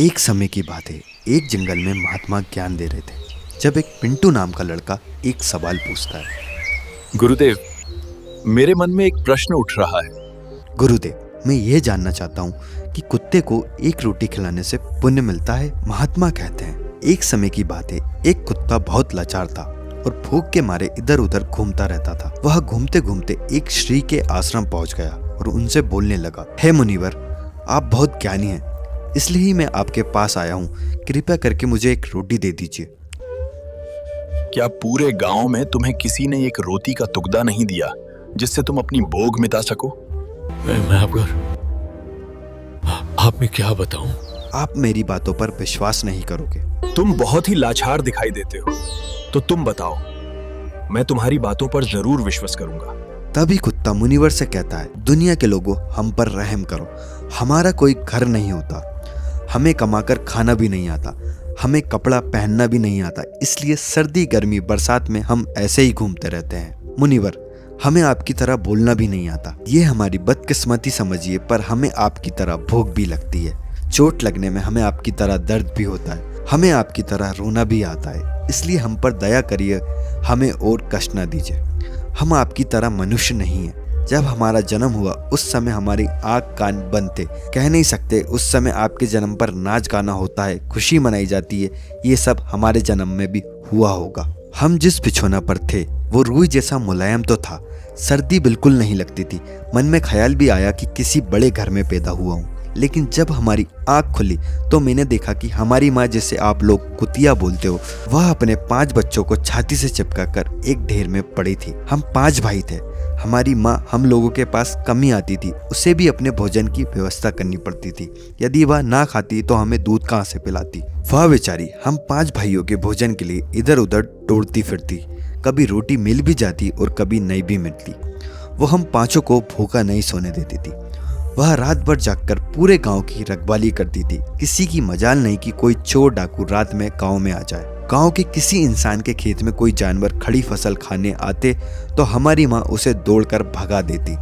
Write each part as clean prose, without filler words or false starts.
एक समय की बात है, एक जंगल में महात्मा ज्ञान दे रहे थे जब एक पिंटू नाम का लड़का एक सवाल पूछता है। गुरुदेव, मेरे मन में एक प्रश्न उठ रहा है। गुरुदेव, मैं ये जानना चाहता हूँ कि कुत्ते को एक रोटी खिलाने से पुण्य मिलता है? महात्मा कहते हैं, एक समय की बात है, एक कुत्ता बहुत लाचार था और भूख के मारे इधर उधर घूमता रहता था। वह घूमते घूमते एक श्री के आश्रम पहुंच गया और उनसे बोलने लगा, हे मुनिवर, आप बहुत ज्ञानी हैं, इसलिए ही मैं आपके पास आया हूँ। कृपया करके मुझे एक रोटी दे दीजिए। क्या पूरे गांव में तुम्हें किसी ने एक रोटी का तुगदा नहीं दिया जिससे तुम अपनी भूख मिटा सको? मैं आप में क्या बताऊं? आप मेरी बातों पर विश्वास नहीं करोगे। तुम बहुत ही लाचार दिखाई देते हो, तो तुम बताओ, मैं तुम्हारी बातों पर जरूर विश्वास करूंगा। तभी कुत्ता मुनिवर से कहता है, दुनिया के लोगों, हम पर रहम करो। हमारा कोई घर नहीं होता, हमें कमाकर खाना भी नहीं आता, हमें कपड़ा पहनना भी नहीं आता, इसलिए सर्दी गर्मी बरसात में हम ऐसे ही घूमते रहते हैं। मुनिवर, हमें आपकी तरह बोलना भी नहीं आता। ये हमारी बदकिस्मती समझिए, पर हमें आपकी तरह भूख भी लगती है। चोट लगने में हमें आपकी तरह दर्द भी होता है, हमें आपकी तरह रोना भी आता है, इसलिए हम पर दया करिए, हमें और कष्ट न दीजिए। हम आपकी तरह मनुष्य नहीं हैं। जब हमारा जन्म हुआ उस समय हमारी आँख कान बंद थे, कह नहीं सकते। उस समय आपके जन्म पर नाच गाना होता है, खुशी मनाई जाती है। ये सब हमारे जन्म में भी हुआ होगा। हम जिस बिछौना पर थे वो रूई जैसा मुलायम तो था, सर्दी बिल्कुल नहीं लगती थी। मन में ख्याल भी आया कि किसी बड़े घर में पैदा हुआ हूँ। लेकिन जब हमारी आँख खुली तो मैंने देखा कि हमारी माँ, जिसे आप लोग कुतिया बोलते हो, वह अपने 5 बच्चों को छाती से चिपका कर एक ढेर में पड़ी थी। हम 5 भाई थे। हमारी माँ हम लोगों के पास कमी आती थी, उसे भी अपने भोजन की व्यवस्था करनी पड़ती थी। यदि वह ना खाती तो हमें दूध कहाँ से पिलाती? वह बेचारी हम 5 भाइयों के भोजन के लिए इधर उधर दौड़ती फिरती। कभी रोटी मिल भी जाती और कभी नहीं भी मिलती। वो हम 5 को भूखा नहीं सोने देती थी। वह रात भर जागकर पूरे गांव की रखवाली करती थी। किसी की मजाल नहीं कि कोई चोर डाकू रात में गांव में आ जाए। गांव के किसी इंसान के खेत में कोई जानवर खड़ी फसल खाने आते तो हमारी माँ उसे दौड़कर भगा देती।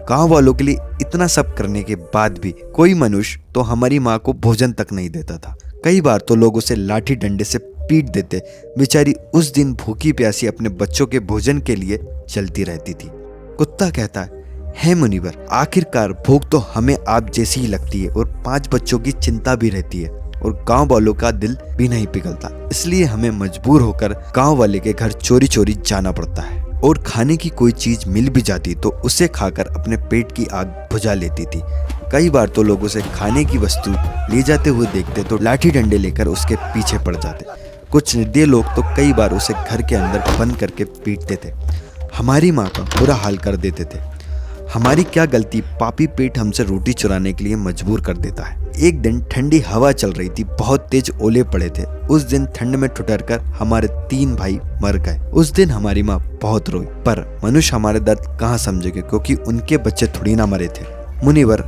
गांव वालों के लिए इतना सब करने के बाद भी कोई मनुष्य तो हमारी माँ को भोजन तक नहीं देता था। कई बार तो लोग उसे लाठी डंडे से पीट देते। बेचारी उस दिन भूखी प्यासी अपने बच्चों के भोजन के लिए चलती रहती थी। कुत्ता कहता है, हे मुनिवर, आखिरकार भूख तो हमें आप जैसी ही लगती है और 5 बच्चों की चिंता भी रहती है और गांव वालों का दिल भी नहीं पिघलता, इसलिए हमें मजबूर होकर गांव वाले के घर चोरी चोरी जाना पड़ता है। और खाने की कोई चीज मिल भी जाती तो उसे खाकर अपने पेट की आग बुझा लेती थी। कई बार तो लोग उसे खाने की वस्तु ले जाते हुए देखते तो लाठी डंडे लेकर उसके पीछे पड़ जाते। कुछ निर्दयी लोग तो कई बार उसे घर के अंदर बंद करके पीटते थे, हमारी माँ का बुरा हाल कर देते थे। हमारी क्या गलती, पापी पेट हमसे रोटी चुराने के लिए मजबूर कर देता है। एक दिन ठंडी हवा चल रही थी, बहुत तेज ओले पड़े थे। उस दिन ठंड में ठुठर कर हमारे 3 भाई मर गए। उस दिन हमारी माँ बहुत रोई, पर मनुष्य हमारे दर्द कहाँ समझेंगे, क्योंकि उनके बच्चे थोड़ी ना मरे थे। मुनिवर,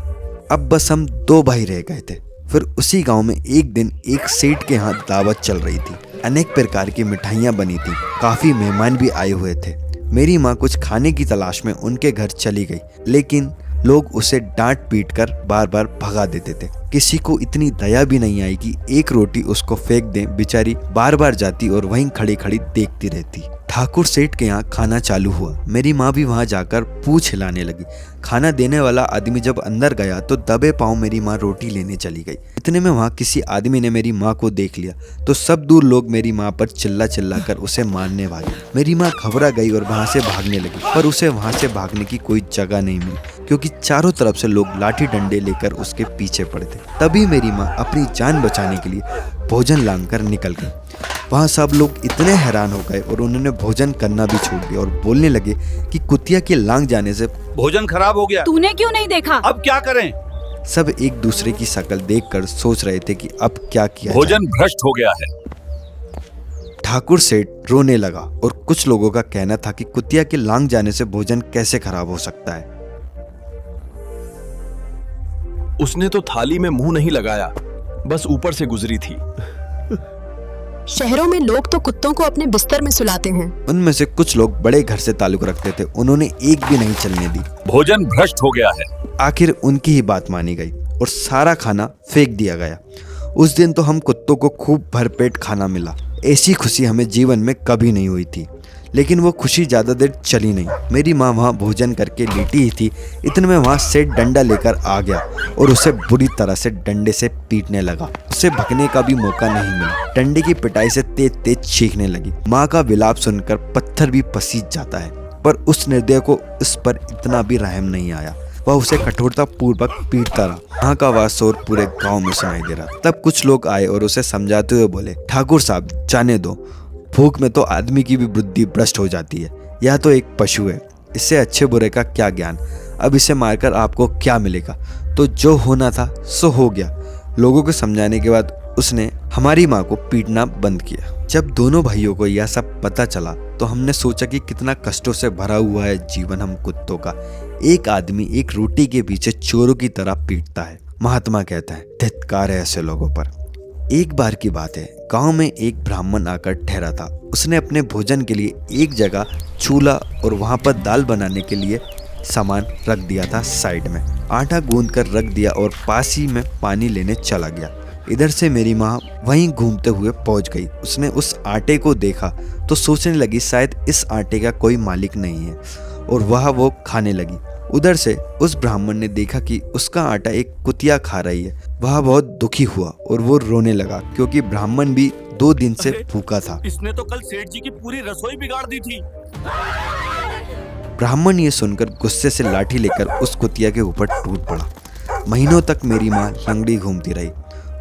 अब बस हम 2 भाई रह गए थे। फिर उसी गाँव में एक दिन एक सेठ के यहाँ दावत चल रही थी। अनेक प्रकार की मिठाइयाँ बनी थी, काफी मेहमान भी आए हुए थे। मेरी माँ कुछ खाने की तलाश में उनके घर चली गई, लेकिन लोग उसे डांट पीट कर बार बार भगा देते थे। किसी को इतनी दया भी नहीं आई कि एक रोटी उसको फेंक दें। बेचारी बार बार जाती और वहीं खड़ी खड़ी देखती रहती। ठाकुर सेठ के यहाँ खाना चालू हुआ। मेरी माँ भी वहाँ जाकर पूछ हिलाने लगी। खाना देने वाला आदमी जब अंदर गया तो दबे पांव मेरी माँ रोटी लेने चली गई। इतने में वहाँ किसी आदमी ने मेरी माँ को देख लिया तो सब दूर लोग मेरी माँ पर चिल्ला चिल्ला कर उसे मारने भागे। मेरी माँ घबरा गई और वहाँ से भागने लगी, पर उसे वहाँ से भागने की कोई जगह नहीं मिली, क्योंकि चारों तरफ से लोग लाठी डंडे लेकर उसके पीछे पड़े थे। तभी मेरी माँ अपनी जान बचाने के लिए भोजन लांग कर निकल गई। वहाँ सब लोग इतने हैरान हो गए और उन्होंने भोजन करना भी छोड़ दिया और बोलने लगे कि कुतिया के लांग जाने से भोजन खराब हो गया। तूने क्यों नहीं देखा? अब क्या करें? सब एक दूसरे की शक्ल देखकर सोच रहे थे कि अब क्या किया भोजन भ्रष्ट हो गया है। ठाकुर सेठ रोने लगा और कुछ लोगों का कहना था कि कुतिया के लांग जाने से भोजन कैसे खराब हो सकता है। उसने तो थाली में मुंह नहीं लगाया, बस ऊपर से गुजरी थी। शहरों में लोग तो कुत्तों को अपने बिस्तर में सुलाते हैं। उनमें से कुछ लोग बड़े घर से ताल्लुक रखते थे, उन्होंने एक भी नहीं चलने दी। भोजन भ्रष्ट हो गया है। आखिर उनकी ही बात मानी गई और सारा खाना फेंक दिया गया। उस दिन तो हम कुत्तों को खूब भरपेट खाना मिला। ऐसी खुशी हमें जीवन में कभी नहीं हुई थी। लेकिन वो खुशी ज़्यादा देर चली नहीं। मेरी माँ वहाँ भोजन करके लेटी ही थी, इतने में वहाँ सेठ डंडा लेकर आ गया और उसे बुरी तरह से डंडे से पीटने लगा। उसे भगने का भी मौका नहीं मिला। डंडे की पिटाई से तेज तेज चीखने लगी। माँ का विलाप सुनकर पत्थर भी पसीज जाता है, पर उस निर्दय को उस पर इतना भी रहम नहीं आया। वह उसे कठोरता पूर्वक पीटता रहा। वहाँ का वह शोर पूरे गांव में सुनाई दे रहा। तब कुछ लोग आए और उसे समझाते हुए बोले, ठाकुर साहब जाने दो, भूख में तो आदमी की भी बुद्धि भ्रष्ट हो जाती है। यह तो एक पशु है, इससे अच्छे बुरे का क्या ज्ञान। अब इसे मारकर आपको क्या मिलेगा। तो जो होना था सो हो गया। लोगों को समझाने के बाद उसने हमारी माँ को पीटना बंद किया। जब दोनों भाइयों को यह सब पता चला तो हमने सोचा कि कितना कष्टों से भरा हुआ है जीवन हम कुत्तों का। एक आदमी एक रोटी के पीछे चोरों की तरह पीटता है। महात्मा कहता है, धिक्कार है ऐसे लोगों पर। एक बार की बात है, गांव में एक ब्राह्मण आकर ठहरा था। उसने अपने भोजन के लिए एक जगह चूल्हा और वहां पर दाल बनाने के लिए सामान रख दिया था। साइड में आटा गूंद कर रख दिया और पास ही में पानी लेने चला गया। इधर से मेरी माँ वहीं घूमते हुए पहुंच गई। उसने उस आटे को देखा तो सोचने लगी शायद इस आटे का कोई मालिक नहीं है, और वह वो खाने लगी। उधर से उस ब्राह्मण ने देखा कि उसका आटा एक कुतिया खा रही है। वह बहुत दुखी हुआ और वो रोने लगा, क्योंकि ब्राह्मण भी 2 दिन से भूखा था। इसने तो कल सेठ जी की पूरी रसोई बिगाड़ दी थी। ब्राह्मण ये सुनकर गुस्से से लाठी लेकर उस कुतिया के ऊपर टूट पड़ा। महीनों तक मेरी माँ लंगड़ी घूमती रही।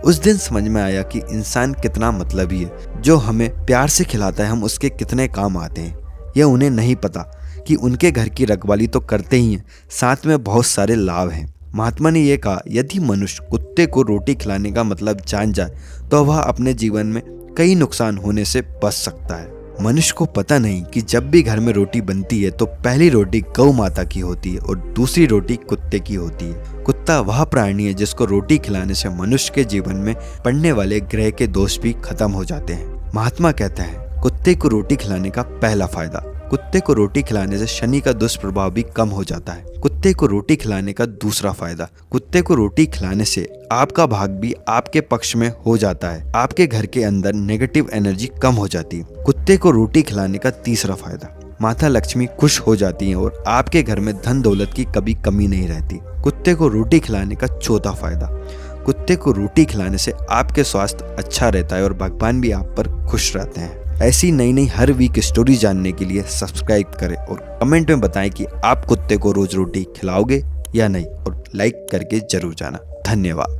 उस दिन समझ में आया कि इंसान कितना मतलबी है। जो हमें प्यार से खिलाता है हम उसके कितने काम आते हैं। यह उन्हें नहीं पता कि उनके घर की रखवाली तो करते ही हैं, साथ में बहुत सारे लाभ हैं। महात्मा ने यह कहा, यदि मनुष्य कुत्ते को रोटी खिलाने का मतलब जान जाए तो वह अपने जीवन में कई नुकसान होने से बच सकता है। मनुष्य को पता नहीं कि जब भी घर में रोटी बनती है तो पहली रोटी गौ माता की होती है और दूसरी रोटी कुत्ते की होती है। कुत्ता वह प्राणी है जिसको रोटी खिलाने से मनुष्य के जीवन में पड़ने वाले ग्रह के दोष भी खत्म हो जाते हैं। महात्मा कहता है, कुत्ते को रोटी खिलाने का पहला फायदा, कुत्ते को रोटी खिलाने से शनि का दुष्प्रभाव भी कम हो जाता है। कुत्ते को रोटी खिलाने का दूसरा फायदा, कुत्ते को रोटी खिलाने से आपका भाग भी आपके पक्ष में हो जाता है। आपके घर के अंदर नेगेटिव एनर्जी कम हो जाती है। कुत्ते को रोटी खिलाने का तीसरा फायदा, माता लक्ष्मी खुश हो जाती है और आपके घर में धन दौलत की कभी कमी नहीं रहती। कुत्ते को रोटी खिलाने का चौथा फायदा, कुत्ते को रोटी खिलाने से आपके स्वास्थ्य अच्छा रहता है और भगवान भी आप पर खुश रहते हैं। ऐसी नई नई हर वीक स्टोरी जानने के लिए सब्सक्राइब करें और कमेंट में बताएं कि आप कुत्ते को रोज रोटी खिलाओगे या नहीं, और लाइक करके जरूर जाना। धन्यवाद।